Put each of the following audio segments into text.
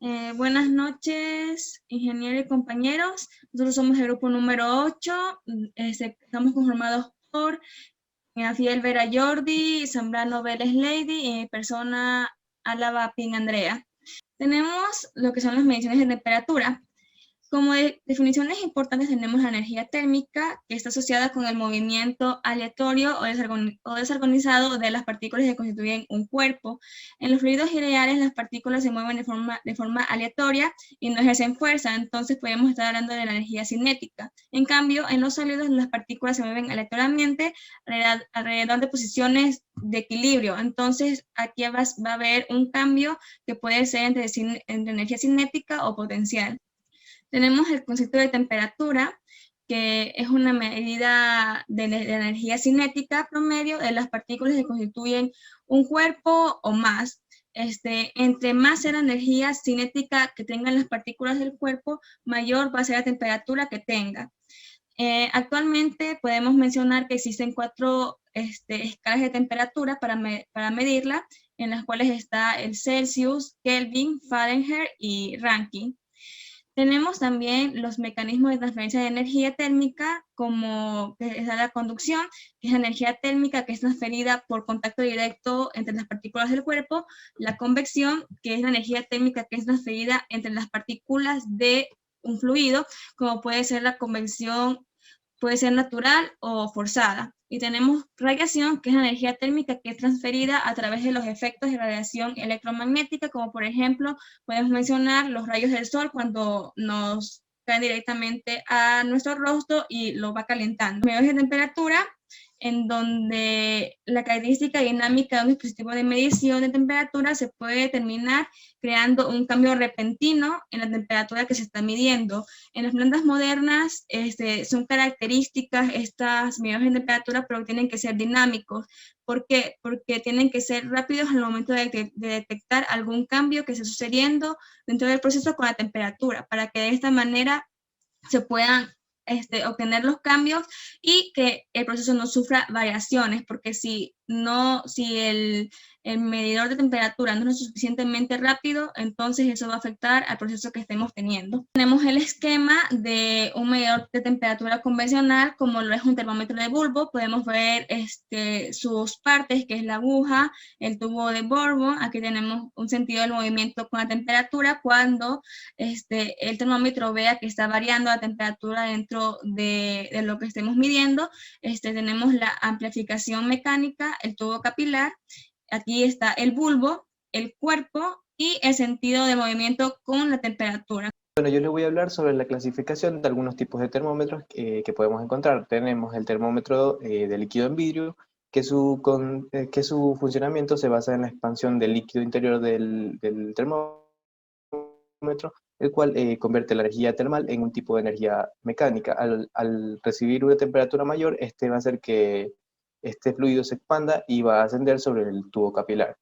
Buenas noches, ingeniero y compañeros. Nosotros somos el grupo número 8. Estamos conformados por Afiel Vera Jordi, Zambrano Vélez Lady y mi persona Álava Pin Andrea. Tenemos lo que son las mediciones de temperatura. Como definiciones importantes tenemos la energía térmica, que está asociada con el movimiento aleatorio o desorganizado de las partículas que constituyen un cuerpo. En los fluidos ideales las partículas se mueven de forma aleatoria y no ejercen fuerza, entonces podemos estar hablando de la energía cinética. En cambio, en los sólidos las partículas se mueven aleatoriamente alrededor de posiciones de equilibrio, entonces aquí va a haber un cambio que puede ser entre energía cinética o potencial. Tenemos el concepto de temperatura, que es una medida de energía cinética promedio de las partículas que constituyen un cuerpo o más. Entre más sea la energía cinética que tengan las partículas del cuerpo, mayor va a ser la temperatura que tenga. Actualmente podemos mencionar que existen 4 escalas de temperatura para medirla, en las cuales está el Celsius, Kelvin, Fahrenheit y Rankine. Tenemos también los mecanismos de transferencia de energía térmica, como es la conducción, que es energía térmica que es transferida por contacto directo entre las partículas del cuerpo, la convección, que es la energía térmica que es transferida entre las partículas de un fluido, como puede ser la convección, puede ser natural o forzada. Y tenemos radiación, que es la energía térmica que es transferida a través de los efectos de radiación electromagnética, como por ejemplo, podemos mencionar los rayos del sol cuando nos caen directamente a nuestro rostro y lo va calentando. Medios de temperatura, en donde la característica dinámica de un dispositivo de medición de temperatura se puede determinar creando un cambio repentino en la temperatura que se está midiendo. En las plantas modernas son características estas medidores de temperatura, pero tienen que ser dinámicos. ¿Por qué? Porque tienen que ser rápidos al momento de detectar algún cambio que esté sucediendo dentro del proceso con la temperatura, para que de esta manera se puedan obtener los cambios y que el proceso no sufra variaciones, porque si el medidor de temperatura no es suficientemente rápido, entonces eso va a afectar al proceso que estemos teniendo. Tenemos el esquema de un medidor de temperatura convencional, como lo es un termómetro de bulbo. Podemos ver sus partes, que es la aguja, el tubo de Borbón. Aquí tenemos un sentido del movimiento con la temperatura cuando el termómetro vea que está variando la temperatura dentro de lo que estemos midiendo. Tenemos la amplificación mecánica, el tubo capilar, aquí está el bulbo, el cuerpo y el sentido de movimiento con la temperatura. Bueno, yo les voy a hablar sobre la clasificación de algunos tipos de termómetros que podemos encontrar. Tenemos el termómetro de líquido en vidrio, que su funcionamiento se basa en la expansión del líquido interior del termómetro, el cual convierte la energía termal en un tipo de energía mecánica. Al recibir una temperatura mayor, este va a hacer que este fluido se expanda y va a ascender sobre el tubo capilar.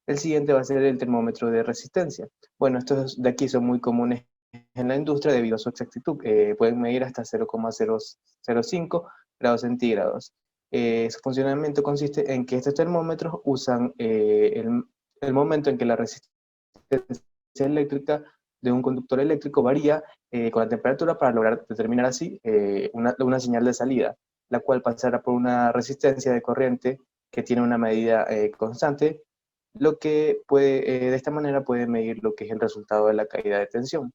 El siguiente va a ser el termómetro de resistencia. Bueno, estos de aquí son muy comunes en la industria debido a su exactitud. Pueden medir hasta 0,005 grados centígrados. Su funcionamiento consiste en que estos termómetros usan el momento en que la resistencia eléctrica de un conductor eléctrico varía con la temperatura para lograr determinar así una señal de salida, la cual pasará por una resistencia de corriente que tiene una medida constante, lo que de esta manera puede medir lo que es el resultado de la caída de tensión.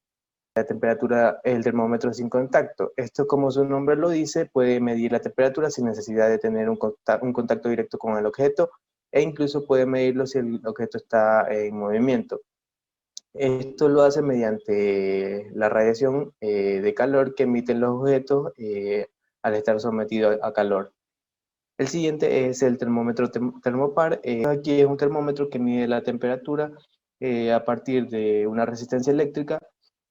La temperatura, el termómetro sin contacto. Esto, como su nombre lo dice, puede medir la temperatura sin necesidad de tener un contacto directo con el objeto, e incluso puede medirlo si el objeto está en movimiento. Esto lo hace mediante la radiación de calor que emiten los objetos al estar sometidos a calor. El siguiente es el termómetro termopar. Aquí es un termómetro que mide la temperatura a partir de una resistencia eléctrica,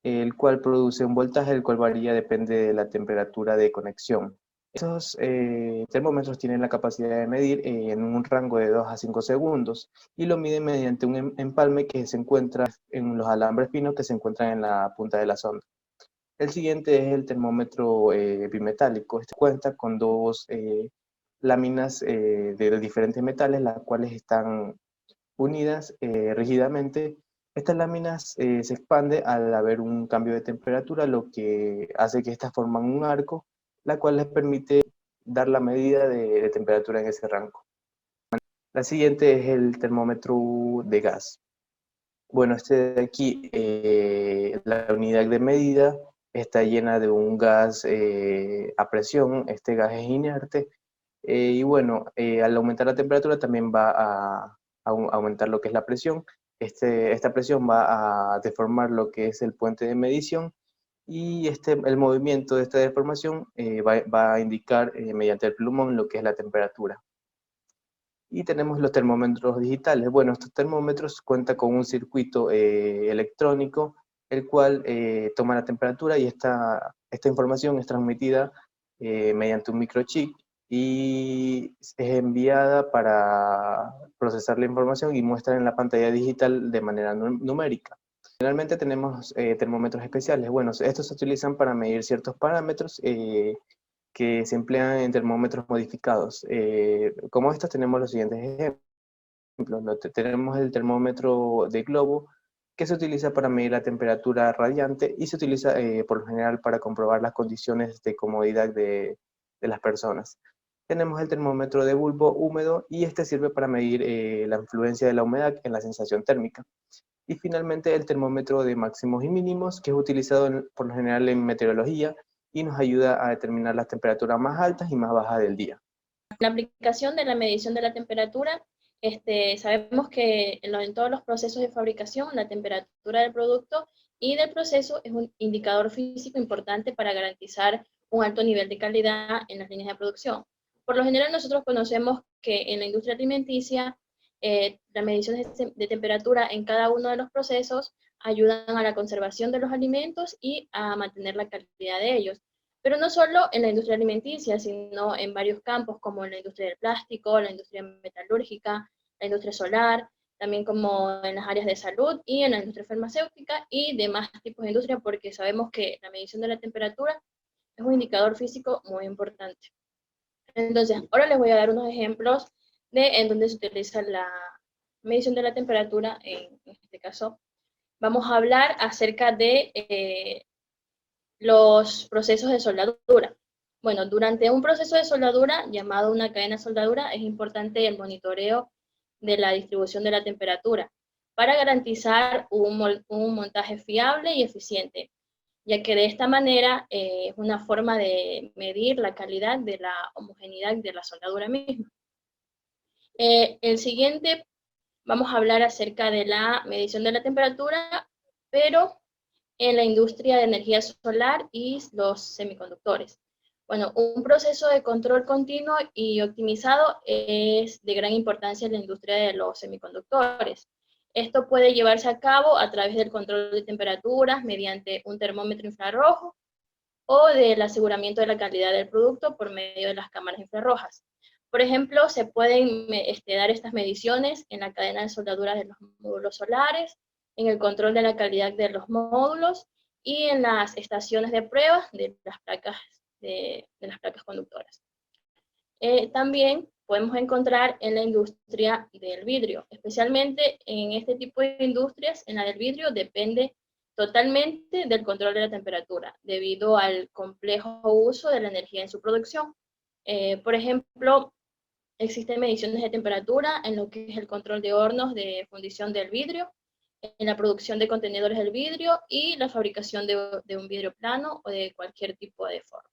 el cual produce un voltaje, el cual varía, depende de la temperatura de conexión. Estos termómetros tienen la capacidad de medir en un rango de 2 a 5 segundos y lo miden mediante un empalme que se encuentra en los alambres finos que se encuentran en la punta de la sonda. El siguiente es el termómetro bimetálico. Este cuenta con dos láminas de diferentes metales, las cuales están unidas rígidamente Estas láminas se expanden al haber un cambio de temperatura, lo que hace que estas forman un arco, la cual les permite dar la medida de temperatura en ese rango. La siguiente es el termómetro de gas. Bueno, este de aquí, la unidad de medida está llena de un gas a presión. Este gas es inerte, y bueno, al aumentar la temperatura también va a aumentar lo que es la presión. Esta presión va a deformar lo que es el puente de medición, y el movimiento de esta deformación va a indicar mediante el plumón lo que es la temperatura. Y tenemos los termómetros digitales. Bueno, estos termómetros cuentan con un circuito electrónico, el cual toma la temperatura, y esta información es transmitida mediante un microchip y es enviada para procesar la información y muestra en la pantalla digital de manera numérica. Finalmente tenemos termómetros especiales. Bueno, estos se utilizan para medir ciertos parámetros que se emplean en termómetros modificados. Como estos tenemos los siguientes ejemplos. Tenemos el termómetro de globo, que se utiliza para medir la temperatura radiante y se utiliza por lo general para comprobar las condiciones de comodidad de las personas. Tenemos el termómetro de bulbo húmedo, y este sirve para medir la influencia de la humedad en la sensación térmica. Y finalmente el termómetro de máximos y mínimos, que es utilizado por lo general en meteorología y nos ayuda a determinar las temperaturas más altas y más bajas del día. La aplicación de la medición de la temperatura, sabemos que en todos los procesos de fabricación, la temperatura del producto y del proceso es un indicador físico importante para garantizar un alto nivel de calidad en las líneas de producción. Por lo general, nosotros conocemos que en la industria alimenticia, las mediciones de temperatura en cada uno de los procesos ayudan a la conservación de los alimentos y a mantener la calidad de ellos. Pero no solo en la industria alimenticia, sino en varios campos, como en la industria del plástico, la industria metalúrgica, la industria solar, también como en las áreas de salud y en la industria farmacéutica y demás tipos de industria, porque sabemos que la medición de la temperatura es un indicador físico muy importante. Entonces, ahora les voy a dar unos ejemplos en donde se utiliza la medición de la temperatura. En este caso, vamos a hablar acerca de los procesos de soldadura. Bueno, durante un proceso de soldadura, llamado una cadena de soldadura, es importante el monitoreo de la distribución de la temperatura para garantizar un montaje fiable y eficiente, ya que de esta manera es una forma de medir la calidad de la homogeneidad de la soldadura misma. El siguiente, vamos a hablar acerca de la medición de la temperatura, pero en la industria de energía solar y los semiconductores. Bueno, un proceso de control continuo y optimizado es de gran importancia en la industria de los semiconductores. Esto puede llevarse a cabo a través del control de temperaturas mediante un termómetro infrarrojo o del aseguramiento de la calidad del producto por medio de las cámaras infrarrojas. Por ejemplo, se pueden dar estas mediciones en la cadena de soldaduras de los módulos solares, en el control de la calidad de los módulos y en las estaciones de pruebas de las placas conductoras. También podemos encontrar en la industria del vidrio, especialmente en este tipo de industrias. En la del vidrio depende totalmente del control de la temperatura, debido al complejo uso de la energía en su producción. Por ejemplo, existen mediciones de temperatura en lo que es el control de hornos de fundición del vidrio, en la producción de contenedores del vidrio y la fabricación de un vidrio plano o de cualquier tipo de forma.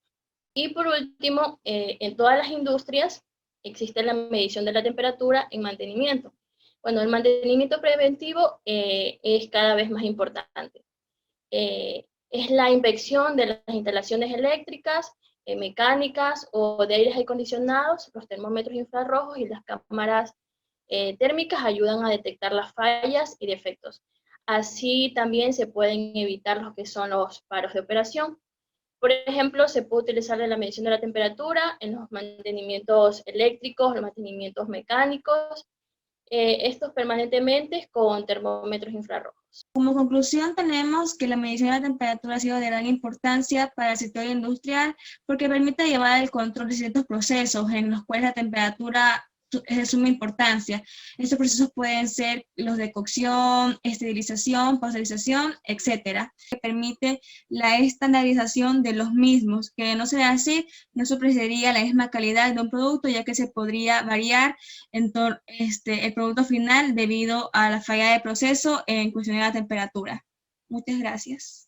Y por último, en todas las industrias existe la medición de la temperatura en mantenimiento. Bueno, el mantenimiento preventivo es cada vez más importante. Es la inspección de las instalaciones eléctricas, mecánicas o de aires acondicionados. Los termómetros infrarrojos y las cámaras térmicas ayudan a detectar las fallas y defectos. Así también se pueden evitar lo que son los paros de operación. Por ejemplo, se puede utilizar la medición de la temperatura en los mantenimientos eléctricos, los mantenimientos mecánicos, estos permanentemente con termómetros infrarrojos. Como conclusión, tenemos que la medición de la temperatura ha sido de gran importancia para el sector industrial porque permite llevar el control de ciertos procesos en los cuales la temperatura es de suma importancia. Estos procesos pueden ser los de cocción, esterilización, pasteurización, etcétera, que permite la estandarización de los mismos, que no sea así, no se ofrecería la misma calidad de un producto, ya que se podría variar el producto final debido a la falla de proceso en cuestión de la temperatura. Muchas gracias.